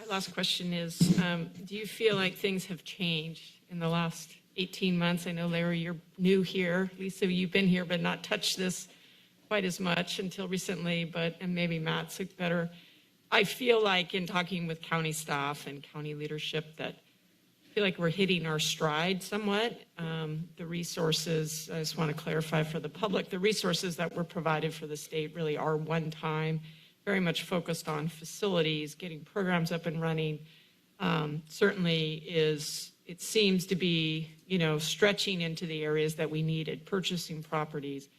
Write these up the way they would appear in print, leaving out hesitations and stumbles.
My last question is, do you feel like things have changed in the last 18 months? I know, Larry, you're new here. Lisa, you've been here but not touched this quite as much until recently, and maybe Matt's better. I feel like in talking with county staff and county leadership that I feel like we're hitting our stride somewhat. The resources, I just want to clarify for the public, the resources that were provided for the state really are one time, very much focused on facilities, getting programs up and running. Certainly it seems to be, stretching into the areas that we needed, purchasing properties,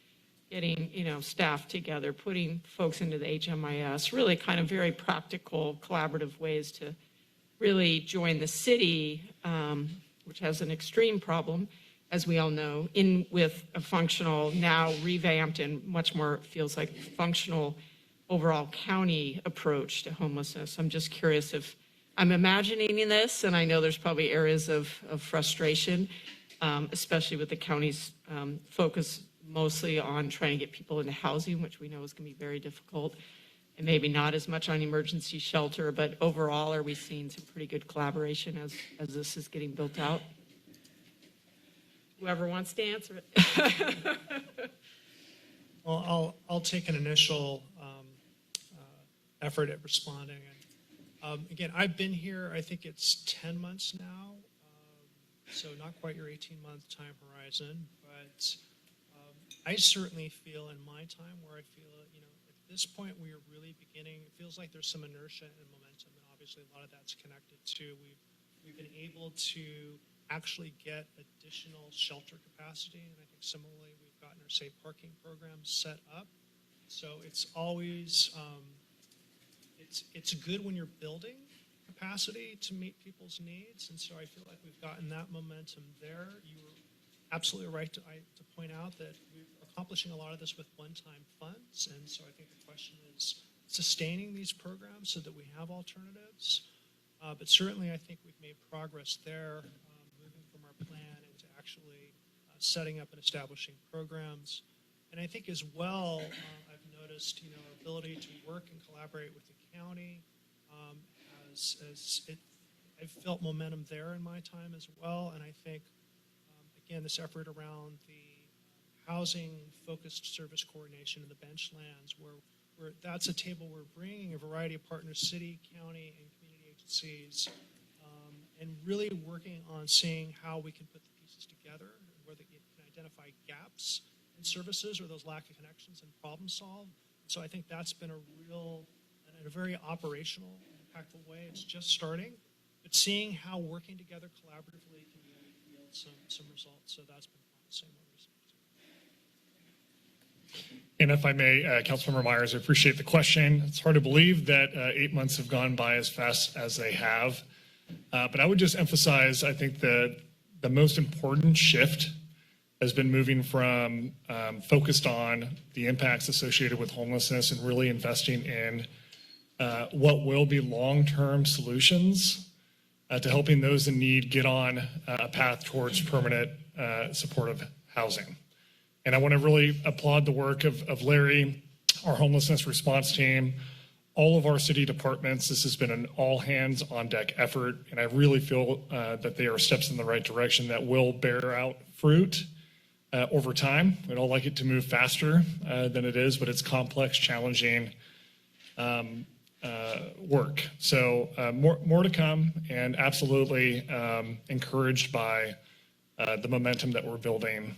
getting, staff together, putting folks into the HMIS, really kind of very practical, collaborative ways to really join the city, which has an extreme problem, as we all know, in with a functional, now revamped and much more feels like functional overall county approach to homelessness. I'm just curious if I'm imagining this, and I know there's probably areas of frustration, especially with the county's focus mostly on trying to get people into housing, which we know is going to be very difficult, and maybe not as much on emergency shelter, but overall, are we seeing some pretty good collaboration as this is getting built out? Whoever wants to answer it. Well, I'll take an initial effort at responding. And again, I've been here, I think it's 10 months now, so not quite your 18-month time horizon, but I certainly feel in my time where I feel, at this point we are really beginning, it feels like there's some inertia and momentum, and obviously a lot of that's connected to we've been able to actually get additional shelter capacity, and I think similarly we've gotten our safe parking programs set up. So it's always, it's good when you're building capacity to meet people's needs, and so I feel like we've gotten that momentum there. You were absolutely right to point out that we're accomplishing a lot of this with one-time funds, and so I think the question is sustaining these programs so that we have alternatives. But certainly I think we've made progress there, moving from our plan into actually setting up and establishing programs. And I think as well, I've noticed, our ability to work and collaborate with the county I've felt momentum there in my time as well. And I think, again, this effort around the housing-focused service coordination in the bench lands, where that's a table we're bringing a variety of partners, city, county, and community agencies, and really working on seeing how we can put the pieces together, where they can identify gaps in services or those lack of connections and problem solve. So I think that's been in a very operational and impactful way. It's just starting, but seeing how working together collaboratively can really yield some results. So that's been promising. And if I may, Councilmember Meyers, I appreciate the question. It's hard to believe that 8 months have gone by as fast as they have. But I would just emphasize, I think the most important shift has been moving from focused on the impacts associated with homelessness and really investing in what will be long-term solutions to helping those in need get on a path towards permanent supportive housing. And I want to really applaud the work of Larry, our homelessness response team, all of our city departments. This has been an all-hands-on-deck effort, and I really feel that they are steps in the right direction that will bear out fruit over time. We'd all like it to move faster than it is, but it's complex, challenging work. So more to come, and absolutely encouraged by the momentum that we're building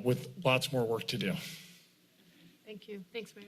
with lots more work to do. Thank you. Thanks, Mayor.